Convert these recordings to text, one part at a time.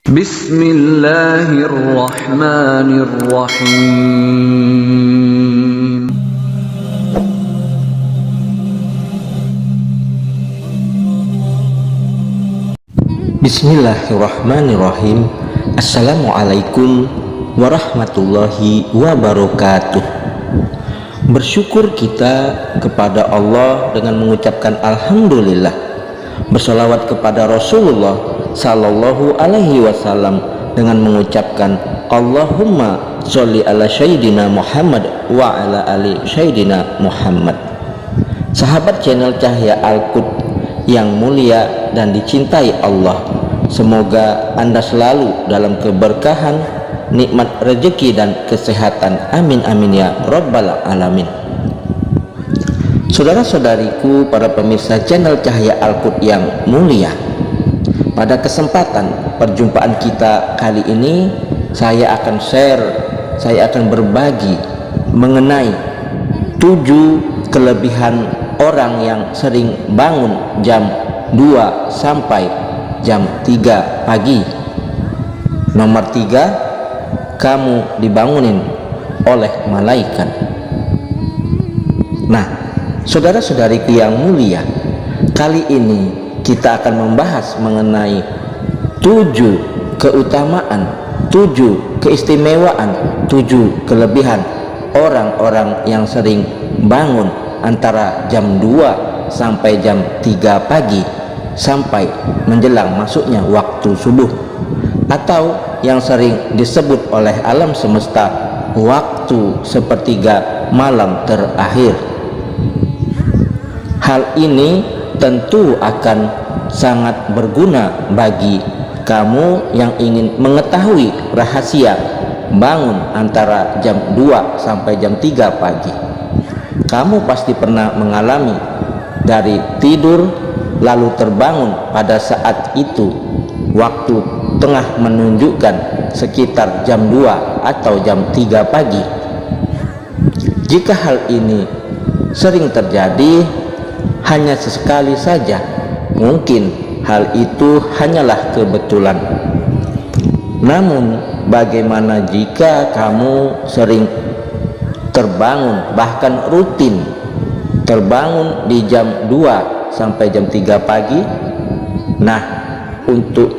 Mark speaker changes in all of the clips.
Speaker 1: Bismillahirrahmanirrahim.
Speaker 2: Bismillahirrahmanirrahim. Assalamualaikum warahmatullahi wabarakatuh. Bersyukur kita kepada Allah dengan mengucapkan Alhamdulillah, bersolawat kepada Rasulullah Sallallahu Alaihi Wasallam dengan mengucapkan Allahumma sholli ala Sayyidina Muhammad wa ala ali Sayyidina Muhammad. Sahabat channel Cahaya Al-Qud yang mulia dan dicintai Allah, semoga Anda selalu dalam keberkahan, nikmat rezeki dan kesehatan. Amin amin ya rabbal alamin. Saudara-saudariku, para pemirsa channel Cahaya Al-Qud yang mulia, pada kesempatan perjumpaan kita kali ini saya akan berbagi mengenai 7 kelebihan orang yang sering bangun jam 2 sampai jam 3 pagi. Nomor 3, kamu dibangunin oleh malaikat. Nah, saudara-saudariku yang mulia, kali ini kita akan membahas mengenai 7 keutamaan, 7 keistimewaan, 7 kelebihan orang-orang yang sering bangun antara jam 2 sampai jam 3 pagi sampai menjelang masuknya waktu subuh, atau yang sering disebut oleh alam semesta waktu sepertiga malam terakhir. Hal ini tentu akan sangat berguna bagi kamu yang ingin mengetahui rahasia bangun antara jam 2 sampai jam 3 pagi. Kamu pasti pernah mengalami dari tidur lalu terbangun pada saat itu waktu tengah menunjukkan sekitar jam 2 atau jam 3 pagi. Jika hal ini sering terjadi hanya sesekali saja, mungkin hal itu hanyalah kebetulan. Namun bagaimana jika kamu sering terbangun, bahkan rutin terbangun di jam 2 sampai jam 3 pagi? Nah, untuk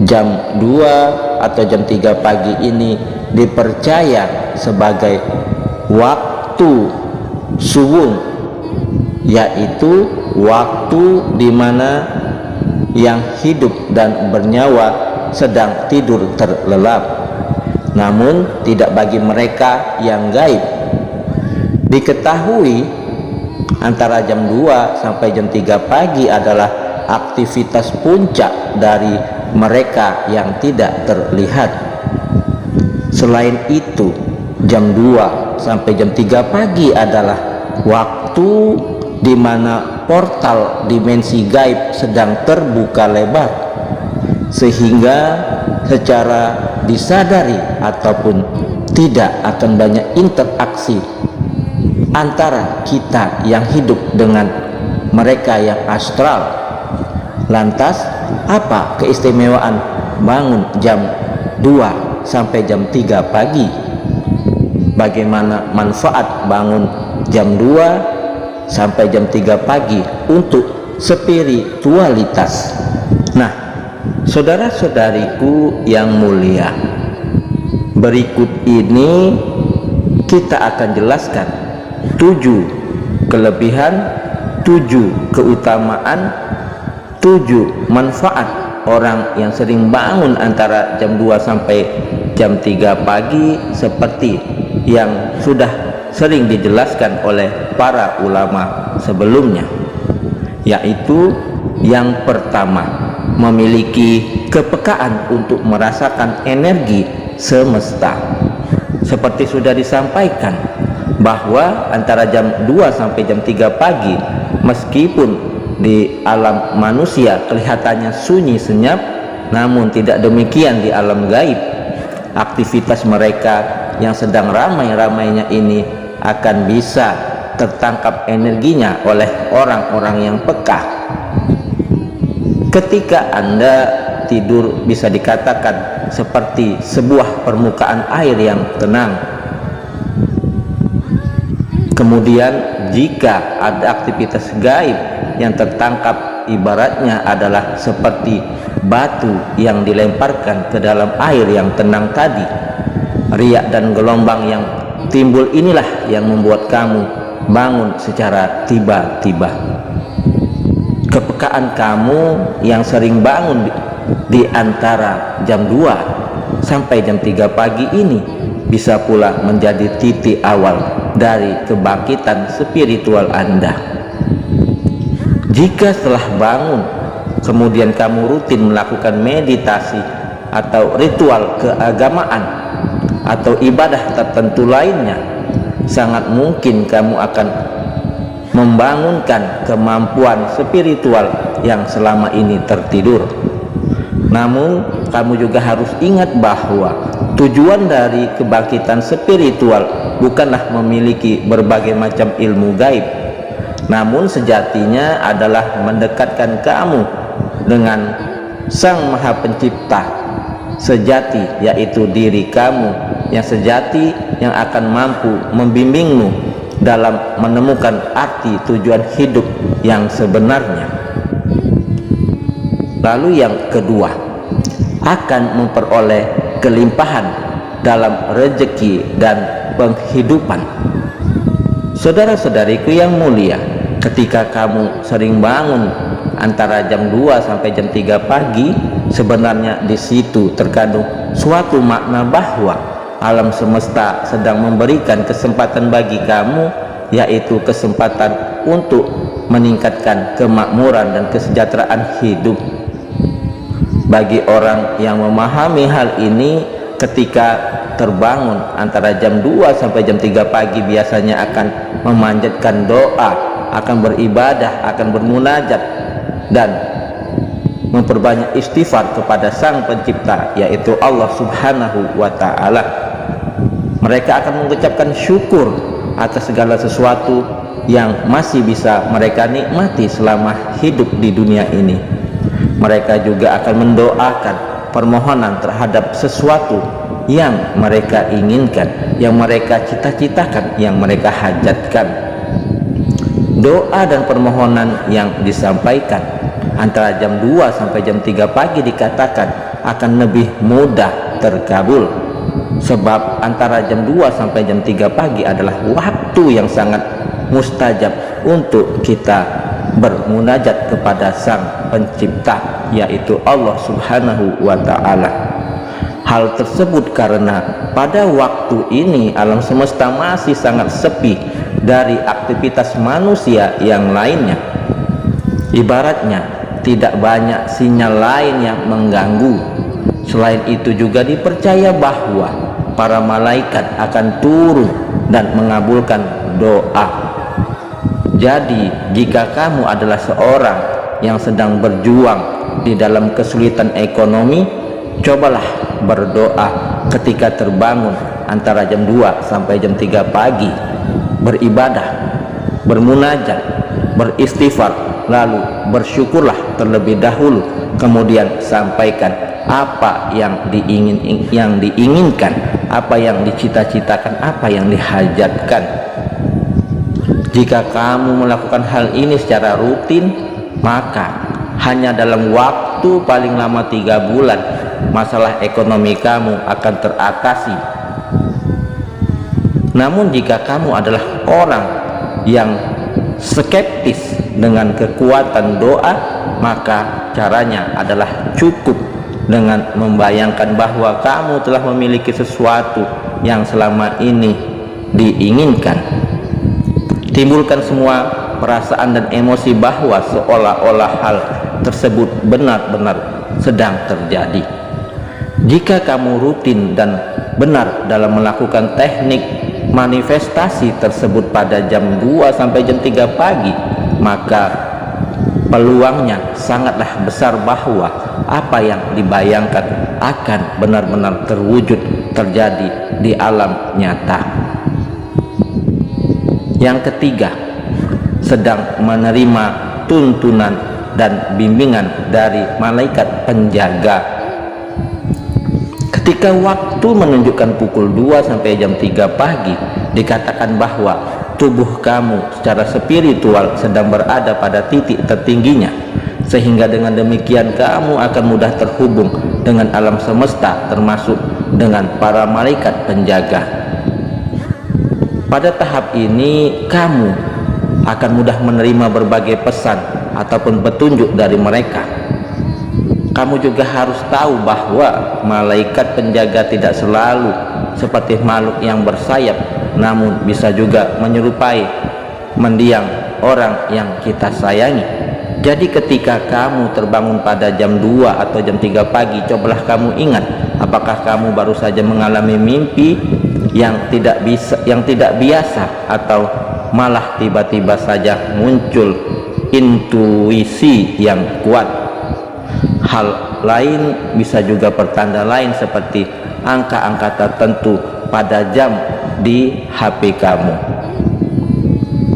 Speaker 2: jam 2 atau jam 3 pagi ini dipercaya sebagai waktu subuh, yaitu waktu di mana yang hidup dan bernyawa sedang tidur terlelap, namun tidak bagi mereka yang gaib. Diketahui antara jam 2 sampai jam 3 pagi adalah aktivitas puncak dari mereka yang tidak terlihat. Selain itu, jam 2 sampai jam 3 pagi adalah waktu di mana portal dimensi gaib sedang terbuka lebar, sehingga secara disadari ataupun tidak akan banyak interaksi antara kita yang hidup dengan mereka yang astral. Lantas, apa keistimewaan bangun jam 2 sampai jam 3 pagi? Bagaimana manfaat bangun jam 2 sampai jam 3 pagi untuk spiritualitas? Nah, saudara-saudariku yang mulia, berikut ini kita akan jelaskan 7 kelebihan, 7 keutamaan, 7 manfaat orang yang sering bangun antara jam 2 sampai jam 3 pagi seperti yang sudah sering dijelaskan oleh para ulama sebelumnya. Yaitu yang pertama, memiliki kepekaan untuk merasakan energi semesta. Seperti sudah disampaikan bahwa antara jam 2 sampai jam 3 pagi, meskipun di alam manusia kelihatannya sunyi senyap, namun tidak demikian di alam gaib. Aktivitas mereka yang sedang ramai-ramainya ini akan bisa tertangkap energinya oleh orang-orang yang peka. Ketika Anda tidur bisa dikatakan seperti sebuah permukaan air yang tenang. Kemudian jika ada aktivitas gaib yang tertangkap, ibaratnya adalah seperti batu yang dilemparkan ke dalam air yang tenang tadi. Riak dan gelombang yang timbul inilah yang membuat kamu bangun secara tiba-tiba. Kepekaan kamu yang sering bangun di antara jam 2 sampai jam 3 pagi ini bisa pula menjadi titik awal dari kebangkitan spiritual Anda. Jika setelah bangun kemudian kamu rutin melakukan meditasi atau ritual keagamaan atau ibadah tertentu lainnya, sangat mungkin kamu akan membangunkan kemampuan spiritual yang selama ini tertidur. Namun kamu juga harus ingat bahwa tujuan dari kebangkitan spiritual bukanlah memiliki berbagai macam ilmu gaib, namun sejatinya adalah mendekatkan kamu dengan Sang Maha Pencipta sejati, yaitu diri kamu yang sejati yang akan mampu membimbingmu dalam menemukan arti tujuan hidup yang sebenarnya. Lalu yang kedua, akan memperoleh kelimpahan dalam rezeki dan penghidupan. Saudara-saudariku yang mulia, ketika kamu sering bangun antara jam 2 sampai jam 3 pagi, sebenarnya di situ terkandung suatu makna bahwa alam semesta sedang memberikan kesempatan bagi kamu, yaitu kesempatan untuk meningkatkan kemakmuran dan kesejahteraan hidup. Bagi orang yang memahami hal ini, ketika terbangun antara jam 2 sampai jam 3 pagi biasanya akan memanjatkan doa, akan beribadah, akan bermunajat dan memperbanyak istighfar kepada Sang Pencipta, yaitu Allah Subhanahu wa Ta'ala. Mereka akan mengucapkan syukur atas segala sesuatu yang masih bisa mereka nikmati selama hidup di dunia ini. Mereka juga akan mendoakan permohonan terhadap sesuatu yang mereka inginkan, yang mereka cita-citakan, yang mereka hajatkan. Doa dan permohonan yang disampaikan antara jam 2 sampai jam 3 pagi dikatakan akan lebih mudah terkabul, sebab antara jam 2 sampai jam 3 pagi adalah waktu yang sangat mustajab untuk kita bermunajat kepada Sang Pencipta, yaitu Allah Subhanahu wa Ta'ala. Hal tersebut karena pada waktu ini alam semesta masih sangat sepi dari aktivitas manusia yang lainnya. Ibaratnya tidak banyak sinyal lain yang mengganggu. Selain itu juga dipercaya bahwa para malaikat akan turun dan mengabulkan doa. Jadi jika kamu adalah seorang yang sedang berjuang di dalam kesulitan ekonomi, cobalah berdoa ketika terbangun antara jam 2 sampai jam 3 pagi, beribadah, bermunajat, beristighfar, lalu bersyukurlah terlebih dahulu, kemudian sampaikan apa yang diinginkan, apa yang dicita-citakan, apa yang dihajatkan. Jika kamu melakukan hal ini secara rutin, maka hanya dalam waktu paling lama 3 bulan masalah ekonomi kamu akan teratasi. Namun jika kamu adalah orang yang skeptis dengan kekuatan doa, maka caranya adalah cukup dengan membayangkan bahwa kamu telah memiliki sesuatu yang selama ini diinginkan. Timbulkan semua perasaan dan emosi bahwa seolah-olah hal tersebut benar-benar sedang terjadi. Jika kamu rutin dan benar dalam melakukan teknik manifestasi tersebut pada jam 2 sampai jam 3 pagi, maka peluangnya sangatlah besar bahwa apa yang dibayangkan akan benar-benar terwujud, terjadi di alam nyata. Yang ketiga, sedang menerima tuntunan dan bimbingan dari malaikat penjaga. Ketika waktu menunjukkan pukul 2 sampai jam 3 pagi, dikatakan bahwa tubuh kamu secara spiritual sedang berada pada titik tertingginya, sehingga dengan demikian kamu akan mudah terhubung dengan alam semesta, termasuk dengan para malaikat penjaga. Pada tahap ini kamu akan mudah menerima berbagai pesan ataupun petunjuk dari mereka. Kamu juga harus tahu bahwa malaikat penjaga tidak selalu seperti makhluk yang bersayap, namun bisa juga menyerupai mendiang orang yang kita sayangi. Jadi ketika kamu terbangun pada jam 2 atau jam 3 pagi, cobalah kamu ingat, apakah kamu baru saja mengalami mimpi yang tidak biasa, atau malah tiba-tiba saja muncul intuisi yang kuat. Hal lain bisa juga pertanda lain seperti angka-angka tertentu pada jam di HP kamu.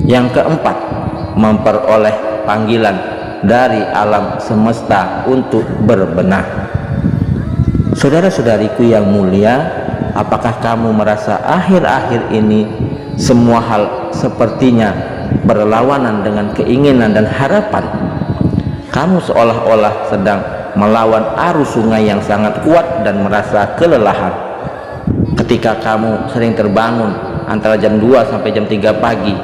Speaker 2: Yang keempat, memperoleh panggilan dari alam semesta untuk berbenah. Saudara-saudariku yang mulia, apakah kamu merasa akhir-akhir ini semua hal sepertinya berlawanan dengan keinginan dan harapan? Kamu seolah-olah sedang melawan arus sungai yang sangat kuat dan merasa kelelahan. Ketika kamu sering terbangun antara jam 2 sampai jam 3 pagi,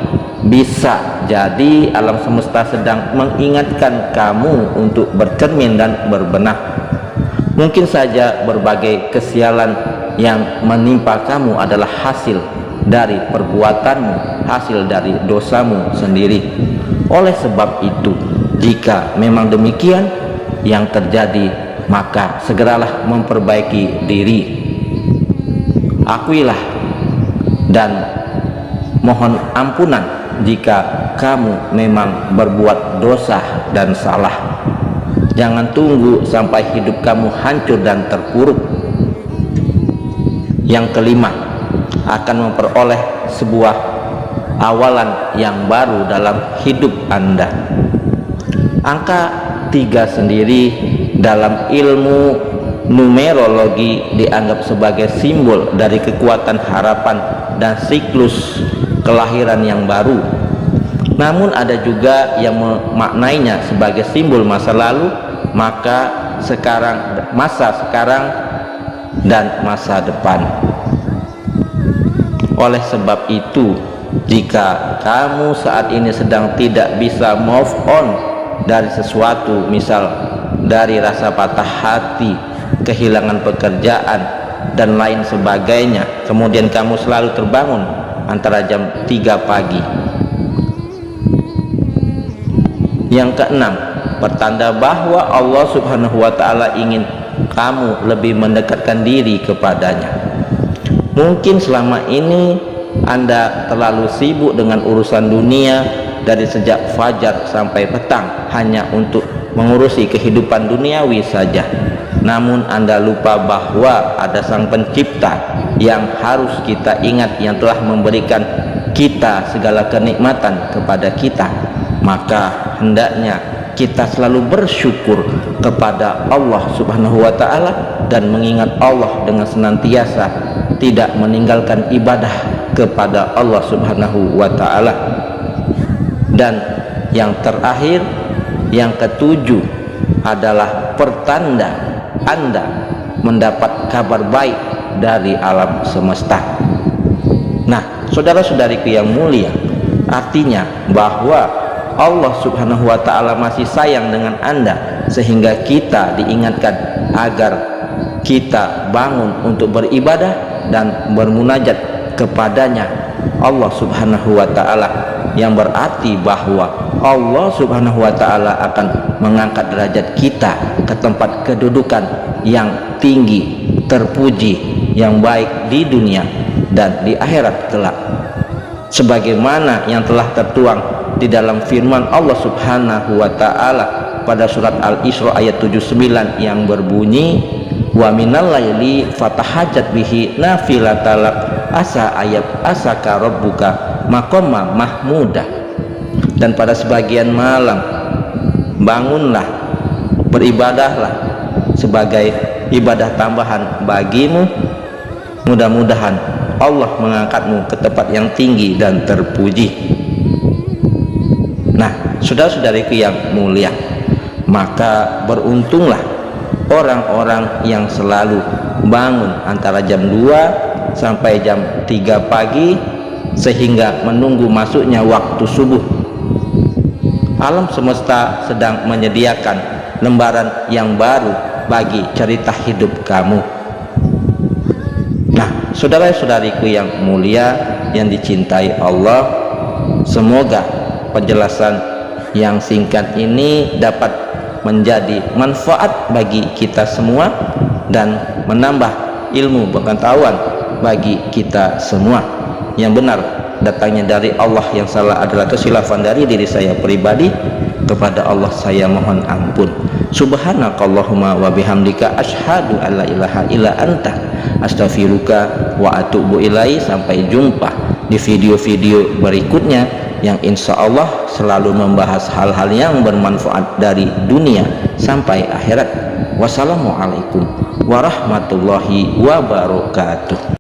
Speaker 2: bisa jadi alam semesta sedang mengingatkan kamu untuk bercermin dan berbenah. Mungkin saja berbagai kesialan yang menimpa kamu adalah hasil dari perbuatanmu, hasil dari dosamu sendiri. Oleh sebab itu, jika memang demikian yang terjadi, maka segeralah memperbaiki diri. Akuilah dan mohon ampunan jika kamu memang berbuat dosa dan salah. Jangan tunggu sampai hidup kamu hancur dan terpuruk. Yang kelima, akan memperoleh sebuah awalan yang baru dalam hidup Anda. Angka 3 sendiri dalam ilmu numerologi dianggap sebagai simbol dari kekuatan harapan dan siklus kelahiran yang baru. Namun ada juga yang memaknainya sebagai simbol masa lalu, masa sekarang dan masa depan. Oleh sebab itu, jika kamu saat ini sedang tidak bisa move on dari sesuatu, misal dari rasa patah hati, kehilangan pekerjaan dan lain sebagainya, kemudian kamu selalu terbangun antara jam 3 pagi. Yang keenam, pertanda bahwa Allah Subhanahu wa Ta'ala ingin kamu lebih mendekatkan diri kepadanya. Mungkin selama ini Anda terlalu sibuk dengan urusan dunia dari sejak fajar sampai petang hanya untuk mengurusi kehidupan duniawi saja. Namun Anda lupa bahwa ada Sang Pencipta yang harus kita ingat, yang telah memberikan kita segala kenikmatan kepada kita. Maka hendaknya kita selalu bersyukur kepada Allah Subhanahu wa Ta'ala dan mengingat Allah dengan senantiasa tidak meninggalkan ibadah kepada Allah Subhanahu wa Ta'ala. Dan yang terakhir, yang ketujuh, adalah pertanda Anda mendapat kabar baik dari alam semesta. Nah, saudara-saudariku yang mulia, artinya bahwa Allah Subhanahu wa Ta'ala masih sayang dengan Anda, sehingga kita diingatkan agar kita bangun untuk beribadah dan bermunajat kepadanya, Allah Subhanahu wa Ta'ala, yang berarti bahwa Allah Subhanahu wa Ta'ala akan mengangkat derajat kita ke tempat kedudukan yang tinggi, terpuji, yang baik di dunia dan di akhirat kelak, sebagaimana yang telah tertuang di dalam firman Allah Subhanahu wa Ta'ala pada surat Al-Isra ayat 79 yang berbunyi, wa minal laili fatahajat bihi nafilatalak asaka rabbuka maqama mahmuda. Dan pada sebagian malam bangunlah, beribadahlah sebagai ibadah tambahan bagimu. Mudah-mudahan Allah mengangkatmu ke tempat yang tinggi dan terpuji. Nah, saudara-saudariku yang mulia, maka beruntunglah orang-orang yang selalu bangun antara jam 2 sampai jam 3 pagi sehingga menunggu masuknya waktu subuh. Alam semesta sedang menyediakan lembaran yang baru bagi cerita hidup kamu. Nah, saudara-saudariku yang mulia yang dicintai Allah, semoga penjelasan yang singkat ini dapat menjadi manfaat bagi kita semua dan menambah ilmu pengetahuan bagi kita semua. Yang benar datangnya dari Allah, yang salah adalah kesilafan dari diri saya pribadi. Kepada Allah saya mohon ampun. Subhanakallahumma wa bihamdika asyhadu an la ilaha illa anta astaghfiruka wa atubu ilaihi. Sampai jumpa di video-video berikutnya yang insya Allah selalu membahas hal-hal yang bermanfaat dari dunia sampai akhirat. Wassalamualaikum warahmatullahi wabarakatuh.